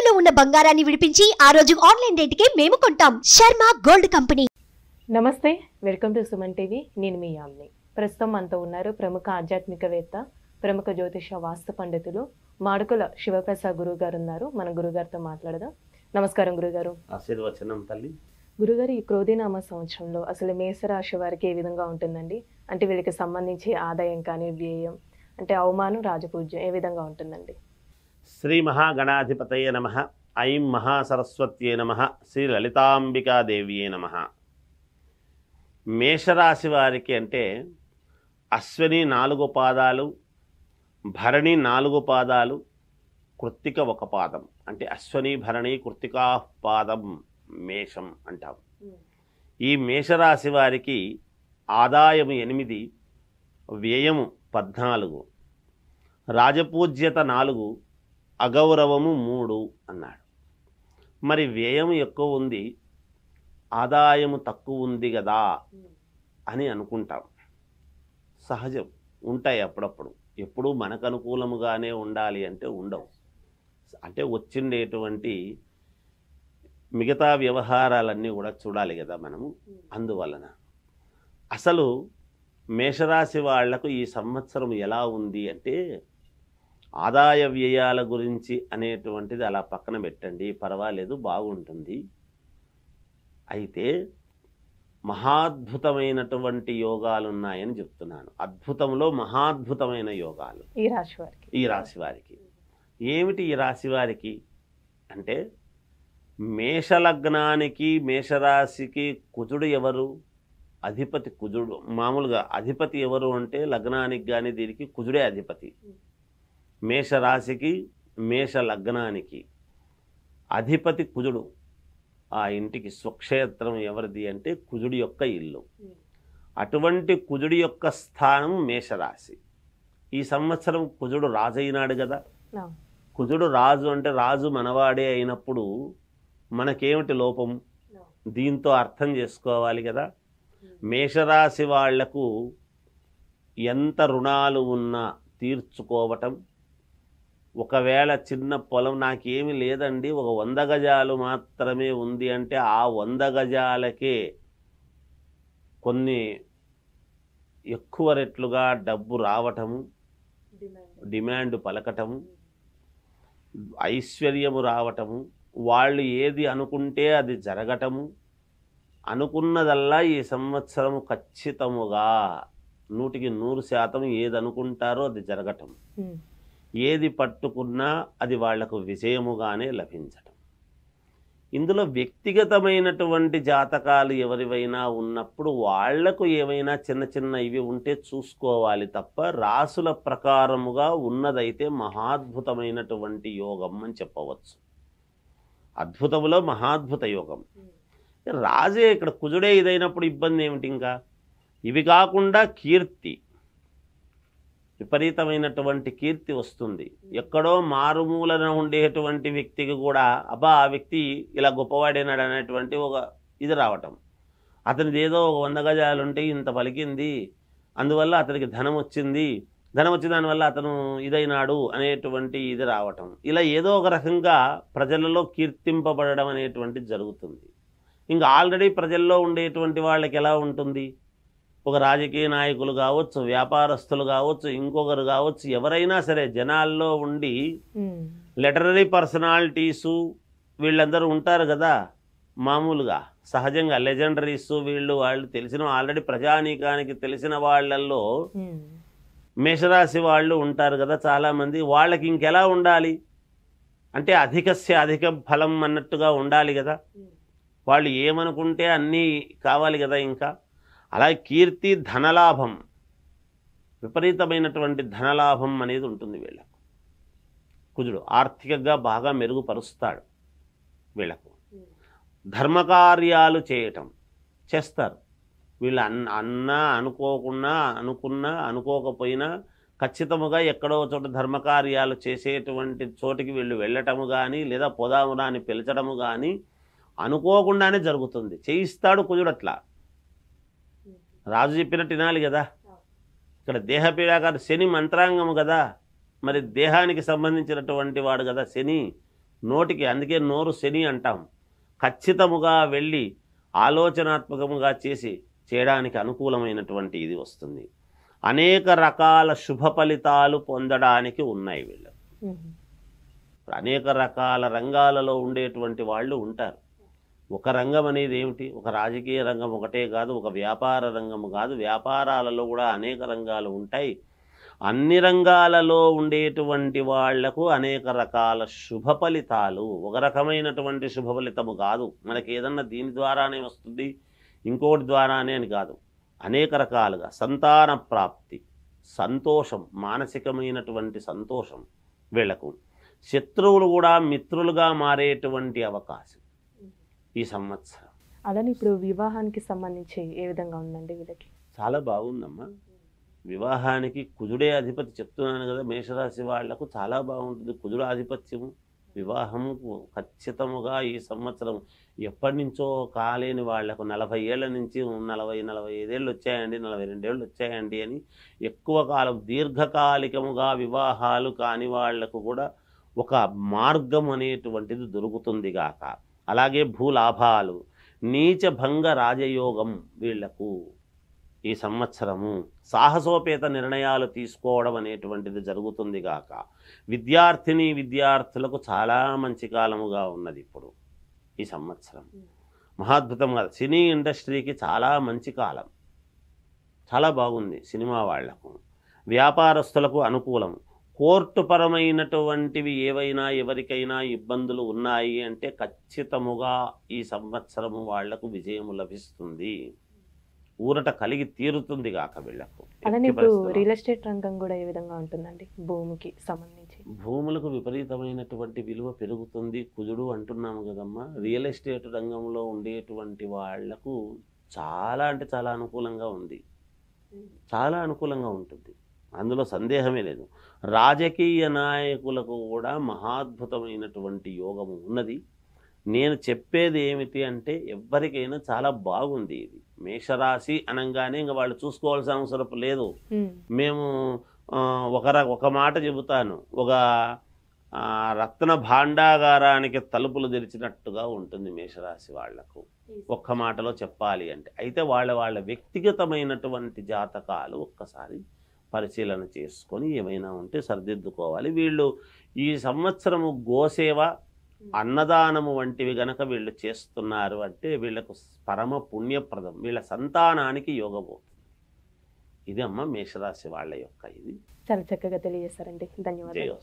తాకట్టులో ఉన్న బంగారాన్ని విడిపించి ఆ రోజు ఆన్లైన్ రేటుకే మేము కొంటాం. Sharma gold company. నమస్తే, వెల్కమ్ టు సుమన్ టీవీ. నేను మీ యామ్ని. ప్రస్తుతం మనతో ఉన్నారు ప్రముఖ ఆధ్యాత్మికవేత్త, ప్రముఖ జ్యోతిష వాస్తు పండితులు మాడుకుల శివప్రసాద్ గురువు గారు ఉన్నారు. మన గురుగారితో మాట్లాడదాం. నమస్కారం గురుగారు. ఆశీర్వచనం తల్లి. గురుగారు, ఈ క్రోధినామ సంవత్సరంలో అసలు మేషరాశి వారికి ఏ విధంగా ఉంటుందండి? అంటే వీళ్ళకి సంబంధించి ఆదాయం కానీ, వ్యయం అంటే అవమానం, రాజపూజ్యం ఏ విధంగా ఉంటుందండి? శ్రీ మహాగణాధిపతయే నమః. ఐం మహాసరస్వత్యే నమః. శ్రీ లలితాంబికాదేవియే నమః. మేషరాశి వారికి అంటే అశ్విని 4 పాదాలు, భరణి 4 పాదాలు, కృత్తిక 1 పాదం. అంటే అశ్వని, భరణి, కృత్తికా పాదం మేషం అంటాం. ఈ మేషరాశి వారికి ఆదాయము 8, వ్యయము 14, రాజపూజ్యత 4, అగౌరవము 3 అన్నాడు. మరి వ్యయం ఎక్కువ ఉంది, ఆదాయము తక్కువ ఉంది కదా అని అనుకుంటాం. సహజం, ఉంటాయి అప్పుడప్పుడు. ఎప్పుడూ మనకు అనుకూలముగానే ఉండాలి అంటే ఉండవు. అంటే వచ్చిండేటువంటి మిగతా వ్యవహారాలన్నీ కూడా చూడాలి కదా మనము. అందువలన అసలు మేషరాశి వాళ్లకు ఈ సంవత్సరం ఎలా ఉంది అంటే, ఆదాయ వ్యయాల గురించి అనేటువంటిది అలా పక్కన పెట్టండి, పర్వాలేదు, బాగుంటుంది. అయితే మహాద్భుతమైనటువంటి యోగాలు ఉన్నాయని చెప్తున్నాను. అద్భుతంలో మహాద్భుతమైన యోగాలు ఈ రాశి వారికి. ఏమిటి ఈ రాశి వారికి అంటే, మేషలగ్నానికి, మేషరాశికి కుజుడు ఎవరు? అధిపతి కుజుడు. మామూలుగా అధిపతి ఎవరు అంటే లగ్నానికి కానీ దీనికి కుజుడే అధిపతి. మేషరాశికి, మేష లగ్నానికి అధిపతి కుజుడు. ఆ ఇంటికి స్వక్షేత్రం ఎవరిది అంటే కుజుడి యొక్క ఇల్లు. అటువంటి కుజుడి యొక్క స్థానం మేషరాశి. ఈ సంవత్సరం కుజుడు రాజు అయినాడు కదా. కుజుడు రాజు అంటే రాజు మనవాడే అయినప్పుడు మనకేమిటి లోపం? దీంతో అర్థం చేసుకోవాలి కదా. మేషరాశి వాళ్లకు ఎంత రుణాలు ఉన్నా తీర్చుకోవటం, ఒకవేళ చిన్న పొలం నాకేమి లేదండి, ఒక 100 గజాలు మాత్రమే ఉంది అంటే ఆ 100 గజాలకే కొన్ని ఎక్కువ రెట్లుగా డబ్బు రావటము, డిమాండ్ పలకటము, ఐశ్వర్యము రావటము, వాళ్ళు ఏది అనుకుంటే అది జరగటము, అనుకున్నదల్లా ఈ సంవత్సరం ఖచ్చితముగా 100కి 100% ఏది అనుకుంటారో అది జరగటం, ఏది పట్టుకున్నా అది వాళ్లకు విజయముగానే లభించటం. ఇందులో వ్యక్తిగతమైనటువంటి జాతకాలు ఎవరివైనా ఉన్నప్పుడు వాళ్లకు ఏవైనా చిన్న చిన్న ఇవి ఉంటే చూసుకోవాలి తప్ప, రాసుల ప్రకారముగా ఉన్నదైతే మహాద్భుతమైనటువంటి యోగం అని చెప్పవచ్చు. అద్భుతములో మహాద్భుత యోగం. రాజే ఇక్కడ కుజుడే ఇదైనప్పుడు ఇబ్బంది ఏమిటి? ఇంకా ఇవి కాకుండా కీర్తి, విపరీతమైనటువంటి కీర్తి వస్తుంది. ఎక్కడో మారుమూలన ఉండేటువంటి వ్యక్తికి కూడా అబ్బా ఆ వ్యక్తి ఇలా గొప్పవాడైనాడు అనేటువంటి ఒక ఇది రావటం. అతనిది ఏదో ఒక 100 గజాలు ఉంటే ఇంత పలికింది, అందువల్ల అతనికి ధనం వచ్చింది, ధనం వచ్చి దానివల్ల అతను ఇదైనాడు అనేటువంటి ఇది రావటం. ఇలా ఏదో ఒక రకంగా ప్రజలలో కీర్తింపబడడం అనేటువంటిది జరుగుతుంది. ఇంకా ఆల్రెడీ ప్రజల్లో ఉండేటువంటి వాళ్ళకి ఎలా ఉంటుంది? ఒక రాజకీయ నాయకులు కావచ్చు, వ్యాపారస్తులు కావచ్చు, ఇంకొకరు కావచ్చు, ఎవరైనా సరే జనాల్లో ఉండి లిటరరీ పర్సనాలిటీసు వీళ్ళందరూ ఉంటారు కదా. మామూలుగా సహజంగా లెజెండరీస్ వీళ్ళు వాళ్ళు తెలిసిన ఆల్రెడీ ప్రజానీకానికి తెలిసిన వాళ్ళల్లో మేషరాశి వాళ్ళు ఉంటారు కదా చాలామంది. వాళ్ళకి ఇంకెలా ఉండాలి అంటే అధికస్య అధిక ఫలం అన్నట్టుగా ఉండాలి కదా. వాళ్ళు ఏమనుకుంటే అన్నీ కావాలి కదా. ఇంకా అలా కీర్తి, ధనలాభం, విపరీతమైనటువంటి ధనలాభం అనేది ఉంటుంది వీళ్ళకు. కుజుడు ఆర్థికంగా బాగా మెరుగుపరుస్తాడు వీళ్ళకు. ధర్మకార్యాలు చేయటం చేస్తారు వీళ్ళు. అనుకున్నా అనుకోకపోయినా ఖచ్చితముగా ఎక్కడో చోట ధర్మకార్యాలు చేసేటువంటి చోటికి వీళ్ళు వెళ్ళటము కానీ, లేదా పోదామురా అని పిలిచడము కానీ అనుకోకుండానే జరుగుతుంది. చేయిస్తాడు కుజుడు అట్లా. రాజు చెప్పినట్టు వినాలి కదా. ఇక్కడ దేహపీడ కాదు, శని మంత్రాంగము కదా. మరి దేహానికి సంబంధించినటువంటి వాడు కదా శని. నోటికి, అందుకే నోరు శని అంటాం. ఖచ్చితముగా వెళ్ళి ఆలోచనాత్మకముగా చేయడానికి అనుకూలమైనటువంటి ఇది వస్తుంది. అనేక రకాల శుభ ఫలితాలు పొందడానికి ఉన్నాయి వీళ్ళు. అనేక రకాల రంగాలలో ఉండేటువంటి వాళ్ళు ఉంటారు. ఒక రంగం అనేది ఏమిటి? ఒక రాజకీయ రంగం ఒకటే కాదు, ఒక వ్యాపార రంగము కాదు, వ్యాపారాలలో కూడా అనేక రంగాలు ఉంటాయి. అన్ని రంగాలలో ఉండేటువంటి వాళ్లకు అనేక రకాల శుభ ఫలితాలు, ఒక రకమైనటువంటి శుభ ఫలితము కాదు. మనకి ఏదన్నా దీని ద్వారానే వస్తుంది, ఇంకోటి ద్వారానే అని కాదు. అనేక రకాలుగా సంతాన ప్రాప్తి, సంతోషం, మానసికమైనటువంటి సంతోషం వీళ్లకు. శత్రువులు కూడా మిత్రులుగా మారేటువంటి అవకాశం ఈ సంవత్సరం. అలానే ఇప్పుడు వివాహానికి సంబంధించి ఏ విధంగా ఉందండి వీళ్ళకి? చాలా బాగుందమ్మా. వివాహానికి కుజుడే అధిపతి, చెప్తున్నాను కదా, మేషరాశి వాళ్లకు చాలా బాగుంటుంది కుజుడు ఆధిపత్యము. వివాహము ఖచ్చితముగా ఈ సంవత్సరం ఎప్పటి నుంచో కాలేని వాళ్లకు 40 ఏళ్ల నుంచి 45 ఏళ్ళు వచ్చాయండి, 42 ఏళ్ళు వచ్చాయండి అని ఎక్కువ కాలం దీర్ఘకాలికముగా వివాహాలు కాని వాళ్లకు కూడా ఒక మార్గం అనేటువంటిది దొరుకుతుంది గాక. అలాగే భూలాభాలు, నీచభంగ రాజయోగం వీళ్లకు ఈ సంవత్సరము. సాహసోపేత నిర్ణయాలు తీసుకోవడం అనేటువంటిది జరుగుతుంది గాక. విద్యార్థులకు చాలా మంచి కాలముగా ఉన్నది ఇప్పుడు ఈ సంవత్సరం. మహాద్భుతంగా సినీ ఇండస్ట్రీకి చాలా మంచి కాలం, చాలా బాగుంది. సినిమా వాళ్లకు, వ్యాపారస్తులకు అనుకూలం. కోర్టు పరమైనటువంటివి ఏవైనా ఎవరికైనా ఇబ్బందులు ఉన్నాయి అంటే ఖచ్చితముగా ఈ సంవత్సరము వాళ్లకు విజయము లభిస్తుంది, ఊరట కలిగి తీరుతుంది గాక వీళ్లకు. అలానే ఇప్పుడు రియల్ ఎస్టేట్ రంగం కూడా ఏ విధంగా ఉంటుందండి? భూమికి సంబంధించి భూములకు విపరీతమైనటువంటి విలువ పెరుగుతుంది. కుజుడు అంటున్నాము కదమ్మా. రియల్ ఎస్టేట్ రంగంలో ఉండేటువంటి వాళ్లకు చాలా అంటే చాలా అనుకూలంగా ఉంది, చాలా అనుకూలంగా ఉంటుంది, అందులో సందేహమే లేదు. రాజకీయ నాయకులకు కూడా మహాద్భుతమైనటువంటి యోగము ఉన్నది. నేను చెప్పేది ఏమిటి అంటే ఎవరికైనా చాలా బాగుంది ఇది. మేషరాశి అనగానే ఇంకా వాళ్ళు చూసుకోవాల్సిన అవసరం లేదు. మేము ఒక మాట చెబుతాను, ఒక రత్న భాండాగారానికి తలుపులు తెరిచినట్టుగా ఉంటుంది మేషరాశి వాళ్లకు, ఒక్క మాటలో చెప్పాలి అంటే. అయితే వాళ్ళ వ్యక్తిగతమైనటువంటి జాతకాలు ఒక్కసారి పరిశీలన చేసుకొని ఏమైనా ఉంటే సరిదిద్దుకోవాలి. వీళ్ళు ఈ సంవత్సరము గోసేవ, అన్నదానము వంటివి గనక వీళ్ళు చేస్తున్నారు అంటే వీళ్ళకు పరమ పుణ్యప్రదం, వీళ్ళ సంతానానికి యోగబోతుంది. ఇది అమ్మ మేషరాశి వాళ్ళ యొక్క ఇది. చాలా చక్కగా తెలియజేశారండి, ధన్యవాదాలు.